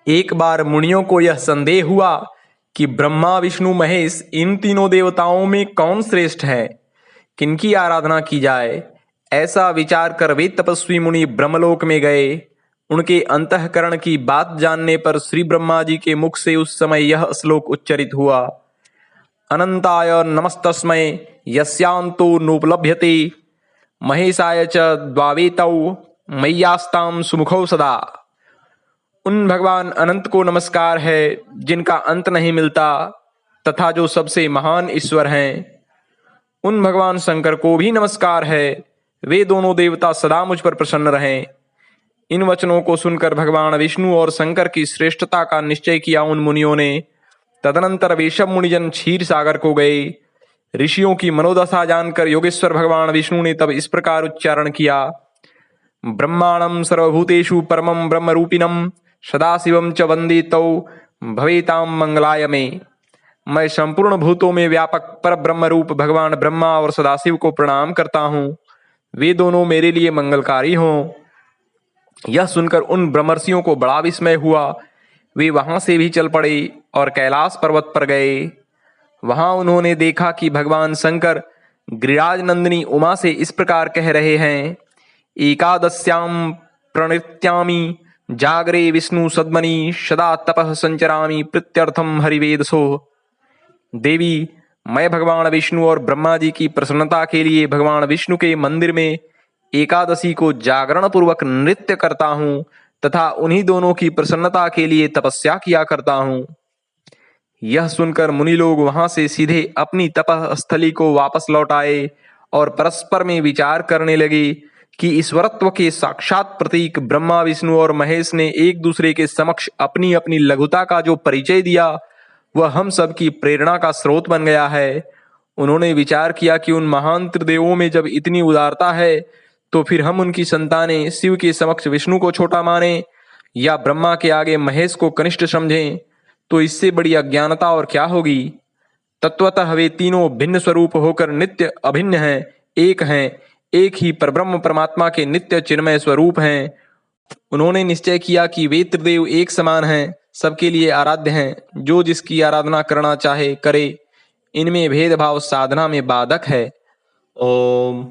एक बार मुनियों को यह संदेह हुआ कि ब्रह्मा विष्णु महेश इन तीनों देवताओं में कौन श्रेष्ठ है, किनकी आराधना की जाए। ऐसा विचार कर वे तपस्वी मुनि ब्रह्मलोक में गए। उनके अंतःकरण की बात जानने पर श्री ब्रह्मा जी के मुख से उस समय यह श्लोक उच्चरित हुआ। अनंताय नमस्तस्मै यस्यांतो नोपलभ्यते महेशाय च द्वावेतौ मय्यास्तां सुमुखौ सदा। उन भगवान अनंत को नमस्कार है जिनका अंत नहीं मिलता तथा जो सबसे महान ईश्वर हैं। उन भगवान शंकर को भी नमस्कार है, वे दोनों देवता सदा मुझ पर प्रसन्न रहें। इन वचनों को सुनकर भगवान विष्णु और शंकर की श्रेष्ठता का निश्चय किया उन मुनियों ने। तदनंतर वे सब मुनिजन क्षीर सागर को गए। ऋषियों की मनोदशा जानकर योगेश्वर भगवान विष्णु ने तब इस प्रकार उच्चारण किया। ब्रह्माणं सर्वभूतेषु परमं ब्रह्मरूपिणं सदाशिवं च वंदे तौ भवेतां मंगलाय में। मैं संपूर्ण भूतों में व्यापक पर ब्रह्म रूप भगवान ब्रह्मा और सदाशिव को प्रणाम करता हूँ, वे दोनों मेरे लिए मंगलकारी हों। यह सुनकर उन ब्रह्मर्षियों को बड़ा विस्मय हुआ। वे वहां से भी चल पड़े और कैलाश पर्वत पर गए। वहां उन्होंने देखा कि भगवान शंकर गिरिराज नंदिनी उमा से इस प्रकार कह रहे हैं। एकादश्याम प्रणृत्यामि जागरे विष्णु सद्मनि सदा तपः संचरामि प्रीत्यर्थम हरिवेदसो। देवी, मैं भगवान विष्णु और ब्रह्मा जी की प्रसन्नता के लिए भगवान विष्णु के मंदिर में एकादशी को जागरण पूर्वक नृत्य करता हूँ तथा उन्हीं दोनों की प्रसन्नता के लिए तपस्या किया करता हूँ। यह सुनकर मुनि लोग वहां से सीधे अपनी तपः स्थली को वापस लौट आए और परस्पर में विचार करने लगे कि ईश्वरत्व के साक्षात प्रतीक ब्रह्मा विष्णु और महेश ने एक दूसरे के समक्ष अपनी अपनी लघुता का जो परिचय दिया वह हम सब की प्रेरणा का स्रोत बन गया है। उन्होंने विचार किया कि उन महान त्रिदेवों में जब इतनी उदारता है तो फिर हम उनकी संतानें शिव के समक्ष विष्णु को छोटा माने या ब्रह्मा के आगे महेश को कनिष्ठ समझें, तो इससे बड़ी अज्ञानता और क्या होगी। तत्वतः वे तीनों भिन्न स्वरूप होकर नित्य अभिन्न हैं, एक ही परब्रह्म परमात्मा के नित्य चिन्मय स्वरूप हैं। उन्होंने निश्चय किया कि वे त्रिदेव एक समान हैं, सबके लिए आराध्य हैं, जो जिसकी आराधना करना चाहे करे। इनमें भेदभाव साधना में बाधक है। ओम।